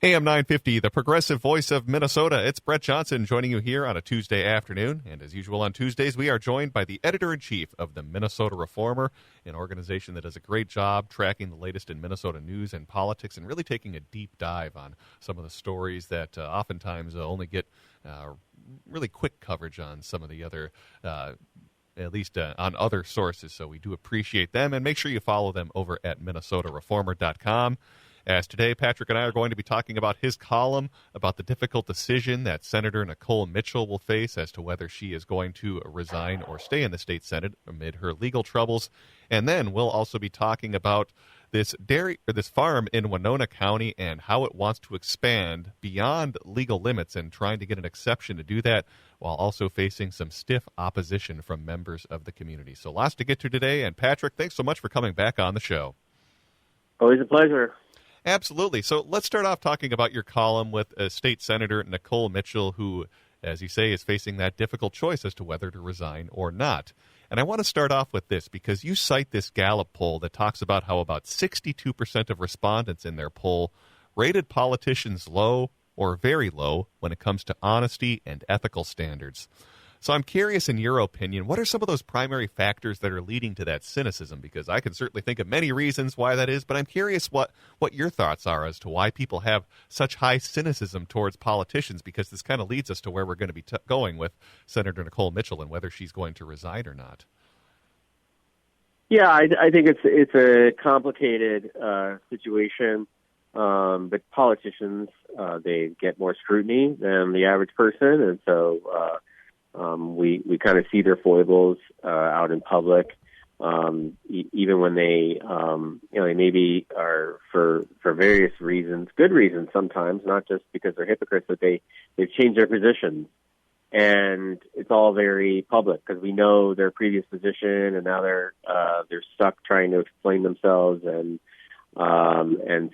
AM 950, the progressive voice of Minnesota. It's Brett Johnson joining you here on a Tuesday afternoon. And as usual on Tuesdays, we are joined by the editor-in-chief of the Minnesota Reformer, an organization that does a great job tracking the latest in Minnesota news and politics and really taking a deep dive on some of the stories that oftentimes only get really quick coverage on some of the other at least on other sources. So we do appreciate them, and make sure you follow them over at minnesotareformer.com. As today, Patrick and I are going to be talking about his column about the difficult decision that Senator Nicole Mitchell will face as to whether she is going to resign or stay in the state Senate amid her legal troubles. And then we'll also be talking about this farm in Winona County and how it wants to expand beyond legal limits and trying to get an exception to do that while also facing some stiff opposition from members of the community. So lots to get to today. And Patrick, thanks so much for coming back on the show. Always a pleasure. Absolutely. So let's start off talking about your column with State Senator Nicole Mitchell, who, as you say, is facing that difficult choice as to whether to resign or not. And I want to start off with this because you cite this Gallup poll that talks about how about 62% of respondents in their poll rated politicians low or very low when it comes to honesty and ethical standards. So I'm curious, in your opinion, what are some of those primary factors that are leading to that cynicism? Because I can certainly think of many reasons why that is, but I'm curious what your thoughts are as to why people have such high cynicism towards politicians, because this kind of leads us to where we're going to be going with Senator Nicole Mitchell and whether she's going to resign or not. Yeah, I think it's a complicated situation, but politicians, they get more scrutiny than the average person, and so we kind of see their foibles out in public, even when they they maybe are for various reasons, good reasons sometimes, not just because they're hypocrites, but they've changed their positions, and it's all very public because we know their previous position, and now they're stuck trying to explain themselves, and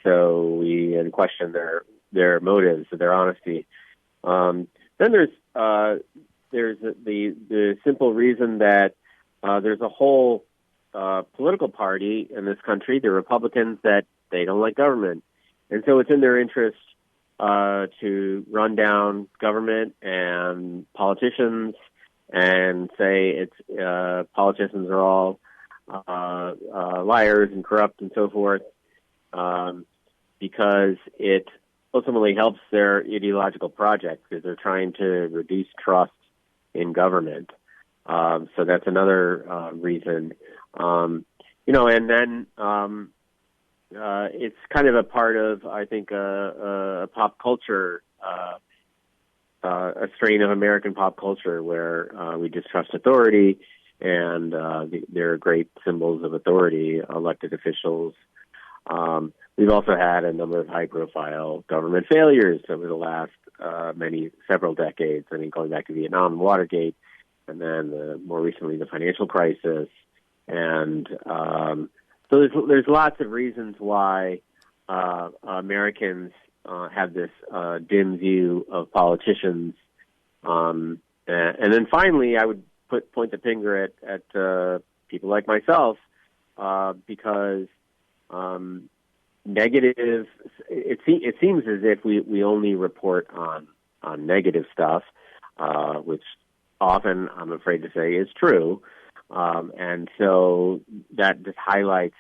so we question their motives, their honesty. Then there's the simple reason that there's a whole political party in this country, the Republicans, that they don't like government. And so it's in their interest to run down government and politicians and say politicians are all liars and corrupt and so forth, because it ultimately helps their ideological project because they're trying to reduce trust in government. So that's another reason. And then it's kind of a part of, I think, a pop culture, a strain of American pop culture where we distrust authority, and there are great symbols of authority, elected officials. We've also had a number of high-profile government failures over the last several decades. I mean, going back to Vietnam and Watergate, and then more recently the financial crisis. And so there's lots of reasons why Americans have this dim view of politicians. And then finally, I would point the finger at people like myself because negative. It seems as if we only report on negative stuff, which often, I'm afraid to say, is true, and so that just highlights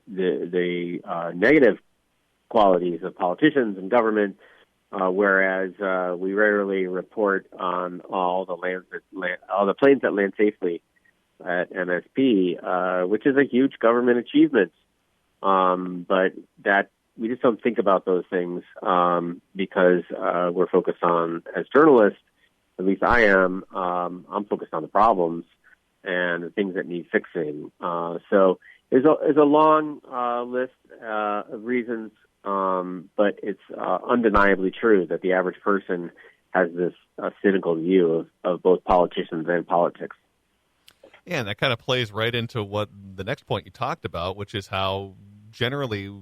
the negative qualities of politicians and government, whereas we rarely report on all the planes that land safely at MSP, which is a huge government achievement. But that we just don't think about those things because we're focused on, as journalists, at least I am, I'm focused on the problems and the things that need fixing. So there's a long list of reasons, but it's undeniably true that the average person has this cynical view of both politicians and politics. Yeah, and that kind of plays right into what the next point you talked about, which is how generally,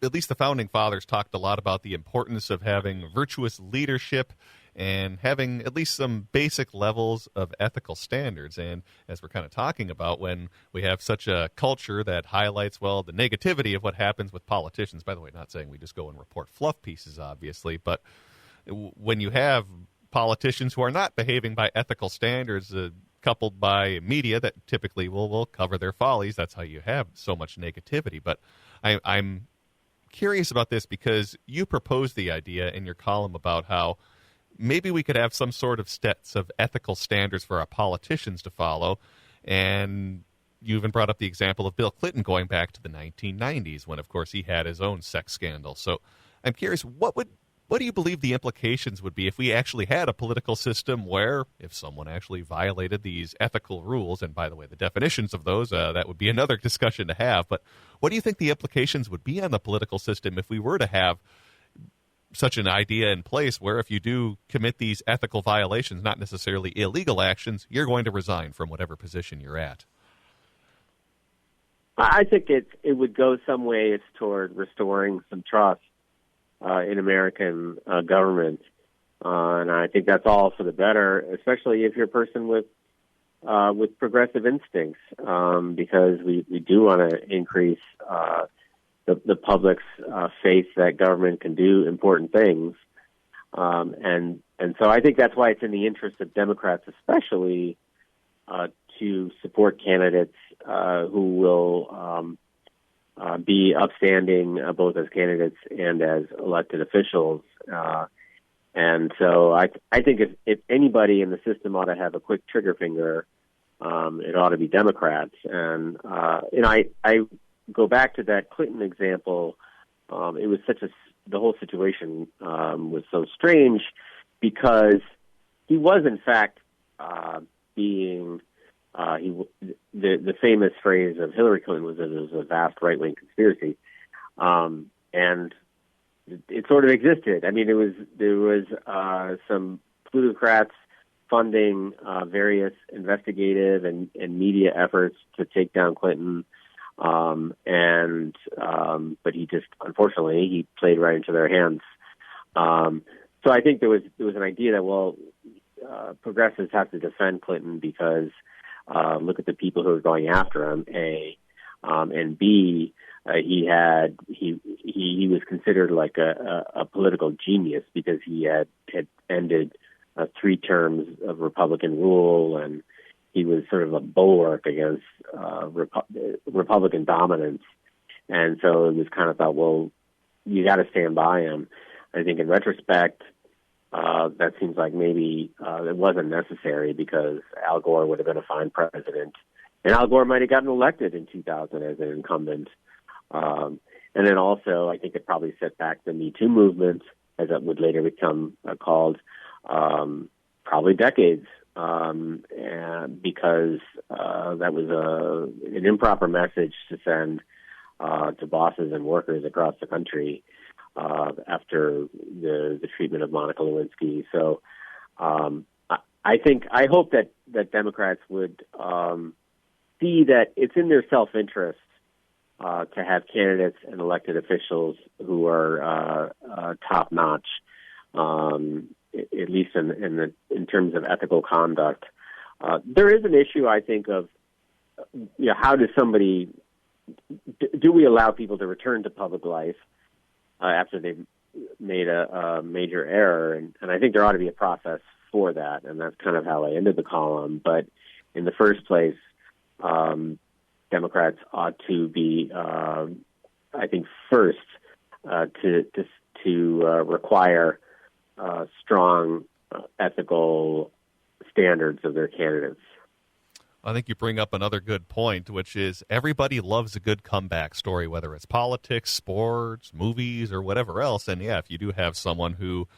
at least the founding fathers talked a lot about the importance of having virtuous leadership and having at least some basic levels of ethical standards. And as we're kind of talking about, when we have such a culture that highlights, well, the negativity of what happens with politicians, by the way, not saying we just go and report fluff pieces, obviously, but when you have politicians who are not behaving by ethical standards, coupled by media that typically will cover their follies, that's how you have so much negativity. But I'm curious about this because you proposed the idea in your column about how maybe we could have some sort of sets of ethical standards for our politicians to follow. And you even brought up the example of Bill Clinton going back to the 1990s when, of course, he had his own sex scandal. So I'm curious, what do you believe the implications would be if we actually had a political system where if someone actually violated these ethical rules, and by the way, the definitions of those, that would be another discussion to have, but what do you think the implications would be on the political system if we were to have such an idea in place where if you do commit these ethical violations, not necessarily illegal actions, you're going to resign from whatever position you're at? I think it would go some ways toward restoring some trust in American government, and I think that's all for the better, especially if you're a person with progressive instincts, because we do want to increase the public's faith that government can do important things, and so I think that's why it's in the interest of Democrats, especially, to support candidates who will be upstanding both as candidates and as elected officials. And so I think if anybody in the system ought to have a quick trigger finger, it ought to be Democrats. And I go back to that Clinton example. It was the whole situation was so strange because he was in fact being the famous phrase of Hillary Clinton was that it was a vast right-wing conspiracy, and it sort of existed. I mean, there was some plutocrats funding various investigative and media efforts to take down Clinton, but he just unfortunately he played right into their hands. So I think there was an idea that progressives have to defend Clinton because look at the people who are going after him. A and B, he was considered like a political genius because he had ended 3 terms of Republican rule, and he was sort of a bulwark against Republican dominance. And so it was kind of thought, well, you got to stand by him. I think in retrospect, that seems like maybe it wasn't necessary because Al Gore would have been a fine president, and Al Gore might have gotten elected in 2000 as an incumbent. And then also, I think it probably set back the Me Too movement, as it would later become called, probably decades, and because that was an improper message to send to bosses and workers across the country after the treatment of Monica Lewinsky. So I hope that Democrats would see that it's in their self-interest to have candidates and elected officials who are top-notch, at least in terms of ethical conduct. There is an issue, I think, of how does somebody do we allow people to return to public life after they've made a major error, and I think there ought to be a process for that, and that's kind of how I ended the column. But in the first place, Democrats ought to be, I think, first to require strong ethical standards of their candidates. I think you bring up another good point, which is everybody loves a good comeback story, whether it's politics, sports, movies, or whatever else. And yeah, if you do have someone who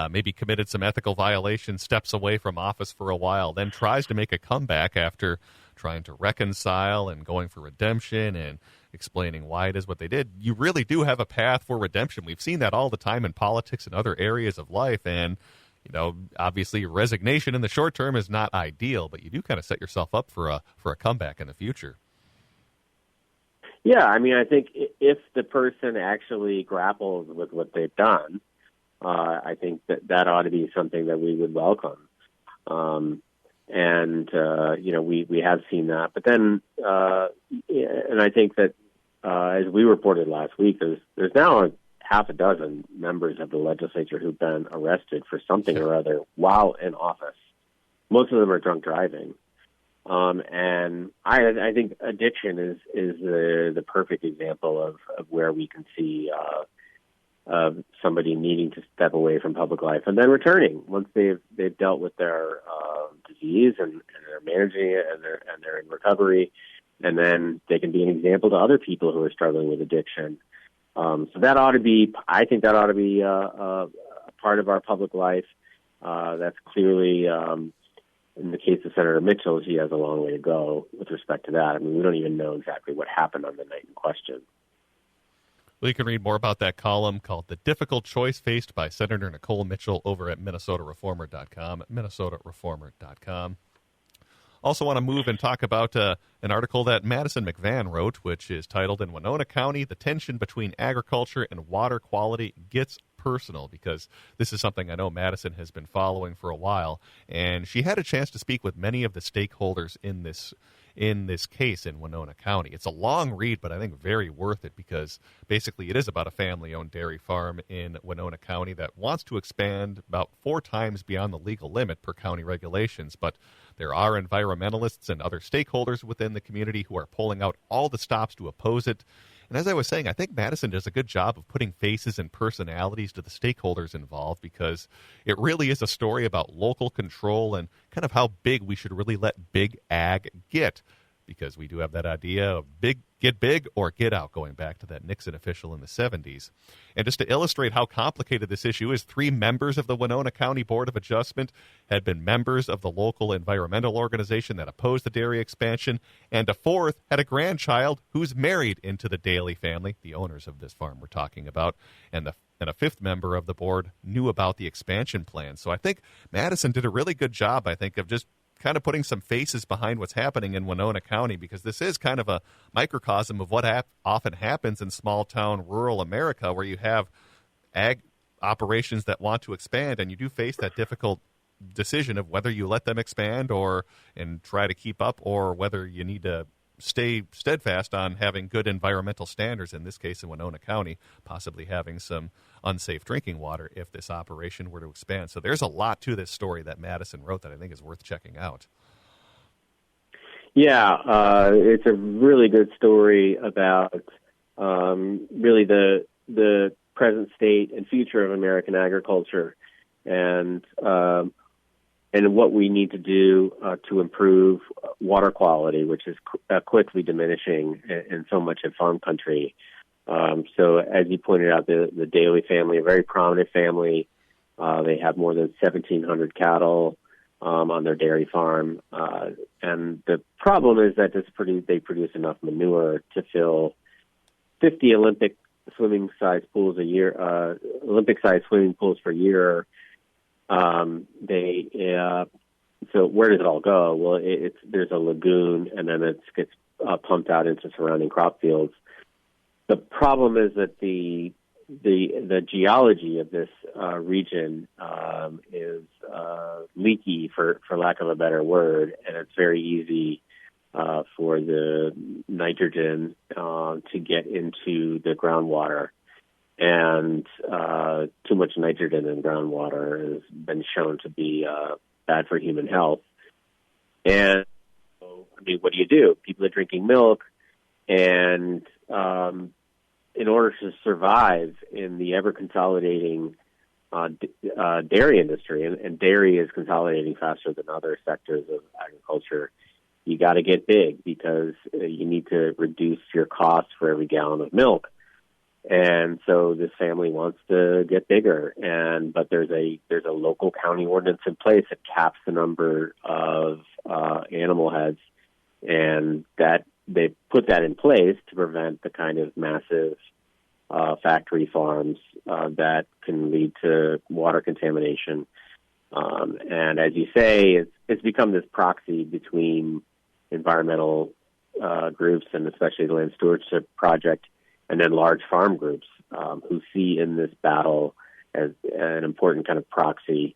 maybe committed some ethical violations, steps away from office for a while, then tries to make a comeback after trying to reconcile and going for redemption and explaining why it is what they did, you really do have a path for redemption. We've seen that all the time in politics and other areas of life. And obviously resignation in the short term is not ideal, but you do kind of set yourself up for a comeback in the future. Yeah, I mean, I think if the person actually grapples with what they've done, I think that ought to be something that we would welcome. We have seen that. But then, and I think that as we reported last week, there's now half a dozen members of the legislature who've been arrested for something or other while in office. Most of them are drunk driving. And I think addiction is the perfect example of where we can see somebody needing to step away from public life and then returning once they've dealt with their disease and they're managing it and they're in recovery, and then they can be an example to other people who are struggling with addiction. So that ought to be, I think that ought to be a part of our public life. That's clearly, in the case of Senator Mitchell, he has a long way to go with respect to that. I mean, we don't even know exactly what happened on the night in question. Well, you can read more about that column called The Difficult Choice Faced by Senator Nicole Mitchell over at MinnesotaReformer.com, MinnesotaReformer.com. Also want to move and talk about an article that Madison McVan wrote, which is titled, In Winona County, the tension between agriculture and water quality gets personal, because this is something I know Madison has been following for a while, and she had a chance to speak with many of the stakeholders in this case in Winona County. It's a long read, but I think very worth it, because basically it is about a family-owned dairy farm in Winona County that wants to expand about 4 times beyond the legal limit per county regulations, but there are environmentalists and other stakeholders within the community who are pulling out all the stops to oppose it. And as I was saying, I think Madison does a good job of putting faces and personalities to the stakeholders involved, because it really is a story about local control and kind of how big we should really let big ag get, because we do have that idea of get big or get out, going back to that Nixon official in the 70s. And just to illustrate how complicated this issue is, 3 members of the Winona County Board of Adjustment had been members of the local environmental organization that opposed the dairy expansion, and a 4th had a grandchild who's married into the Daly family, the owners of this farm we're talking about, and a 5th member of the board knew about the expansion plan. So I think Madison did a really good job, I think, of just kind of putting some faces behind what's happening in Winona County, because this is kind of a microcosm of what often happens in small-town rural America, where you have ag operations that want to expand, and you do face that difficult decision of whether you let them expand and try to keep up, or whether you need to stay steadfast on having good environmental standards, in this case in Winona County, possibly having some unsafe drinking water if this operation were to expand. So there's a lot to this story that Madison wrote that I think is worth checking out. Yeah, it's a really good story about really the present state and future of American agriculture, and what we need to do to improve water quality, which is quickly diminishing in so much of farm country. So as you pointed out, the Daly family, a very prominent family, they have more than 1,700 cattle on their dairy farm. And the problem is that they produce enough manure to fill 50 Olympic-sized swimming pools per year. So where does it all go? Well, there's a lagoon, and then it gets pumped out into surrounding crop fields. The problem is that the geology of this region is leaky, for lack of a better word, and it's very easy for the nitrogen to get into the groundwater. And too much nitrogen in groundwater has been shown to be bad for human health. And so, I mean, what do? People are drinking milk, and in order to survive in the ever-consolidating dairy industry, and dairy is consolidating faster than other sectors of agriculture, you got to get big, because you need to reduce your costs for every gallon of milk. And so this family wants to get bigger, but there's a local county ordinance in place that caps the number of animal heads, and that they put that in place to prevent the kind of massive factory farms that can lead to water contamination. And as you say, it's become this proxy between environmental groups, and especially the Land Stewardship Project, and then large farm groups who see in this battle as an important kind of proxy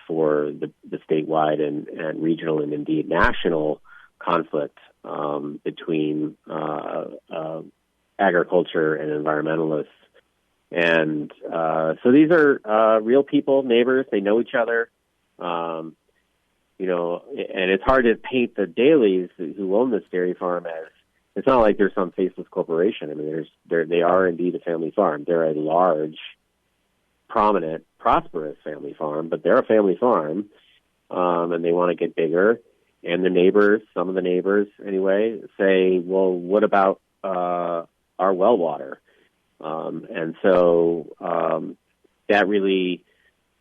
for the statewide and regional and indeed national conflict between agriculture and environmentalists. And so these are real people, neighbors. They know each other. And it's hard to paint the Dailies who own this dairy farm as, it's not like they're some faceless corporation. I mean, they are indeed a family farm. They're a large, prominent, prosperous family farm, but they're a family farm, and they want to get bigger. And the neighbors, some of the neighbors anyway, say, well, what about our well water? And so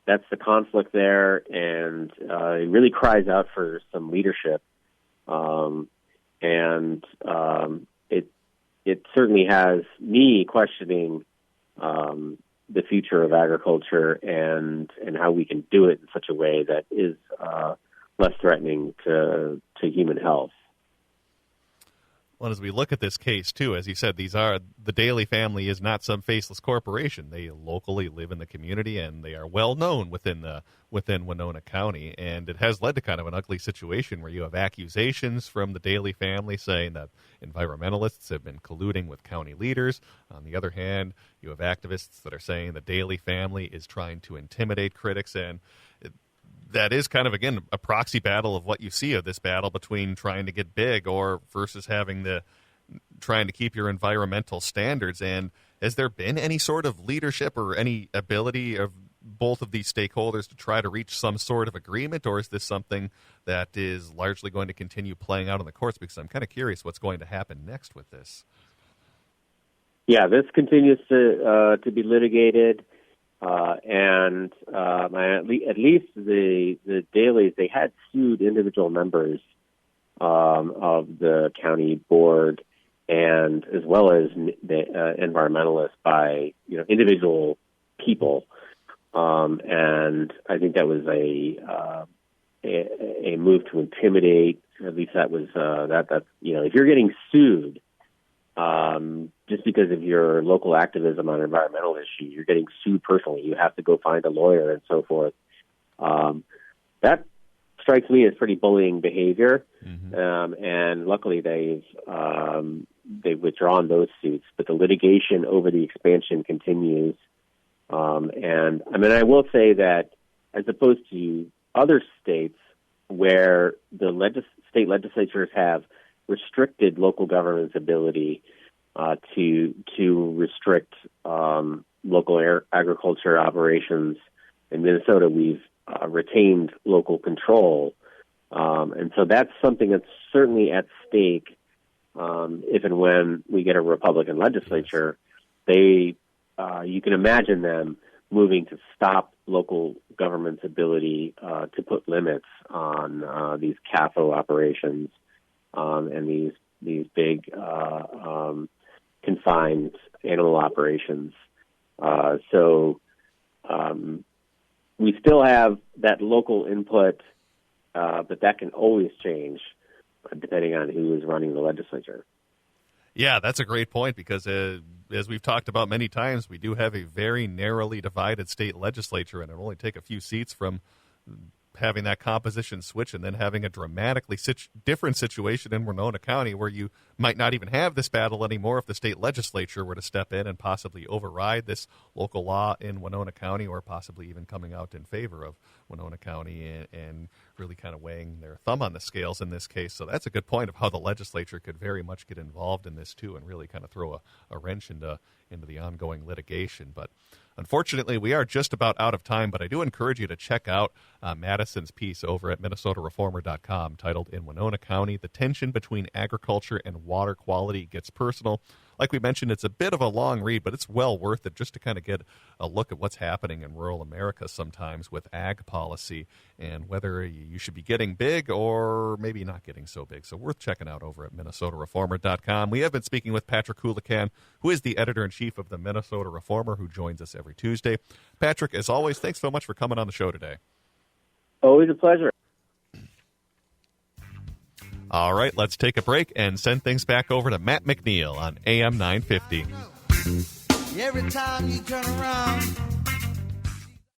that's the conflict there, and it really cries out for some leadership. It certainly has me questioning the future of agriculture and how we can do it in such a way that is less threatening to human health. Well, as we look at this case, too, as you said, the Daly family is not some faceless corporation. They locally live in the community, and they are well known within Winona County. And it has led to kind of an ugly situation where you have accusations from the Daly family saying that environmentalists have been colluding with county leaders. On the other hand, you have activists that are saying the Daly family is trying to intimidate critics, and that is kind of, again, a proxy battle of what you see of this battle between trying to get big or versus trying to keep your environmental standards. And has there been any sort of leadership or any ability of both of these stakeholders to try to reach some sort of agreement, or is this something that is largely going to continue playing out in the courts? Because I'm kind of curious what's going to happen next with this. Yeah, this continues to be litigated. At least the Dalys, they had sued individual members of the county board, and as well as the environmentalists by individual people, and I think that was a move to intimidate. At least that was that if you're getting sued. Just because of your local activism on an environmental issue, you're getting sued personally. You have to go find a lawyer and so forth. That strikes me as pretty bullying behavior. Mm-hmm. And luckily they've withdrawn those suits, but the litigation over the expansion continues. And I mean, I will say that as opposed to other states where the state legislatures have restricted local government's ability to restrict local agriculture operations. In Minnesota, we've retained local control, and so that's something that's certainly at stake if and when we get a Republican legislature. You can imagine them moving to stop local government's ability to put limits on these CAFO operations. And these big confined animal operations. So we still have that local input, but that can always change depending on who is running the legislature. Yeah, that's a great point because as we've talked about many times, we do have a very narrowly divided state legislature, and it'll only take a few seats from having that composition switch and then having a dramatically different situation in Winona County where you might not even have this battle anymore if the state legislature were to step in and possibly override this local law in Winona County, or possibly even coming out in favor of Winona County and really kind of weighing their thumb on the scales in this case. So that's a good point of how the legislature could very much get involved in this too and really kind of throw a wrench into the ongoing litigation. But unfortunately, we are just about out of time, but I do encourage you to check out Madison's piece over at MinnesotaReformer.com titled "In Winona County, the Tension Between Agriculture and Water Quality Gets Personal." Like we mentioned, it's a bit of a long read, but it's well worth it just to kind of get a look at what's happening in rural America sometimes with ag policy and whether you should be getting big or maybe not getting so big. So worth checking out over at MinnesotaReformer.com. We have been speaking with Patrick Coolican, who is the editor-in-chief of the Minnesota Reformer, who joins us every Tuesday. Patrick, as always, thanks so much for coming on the show today. Always a pleasure. All right, let's take a break and send things back over to Matt McNeil on AM 950. Every time you turn around,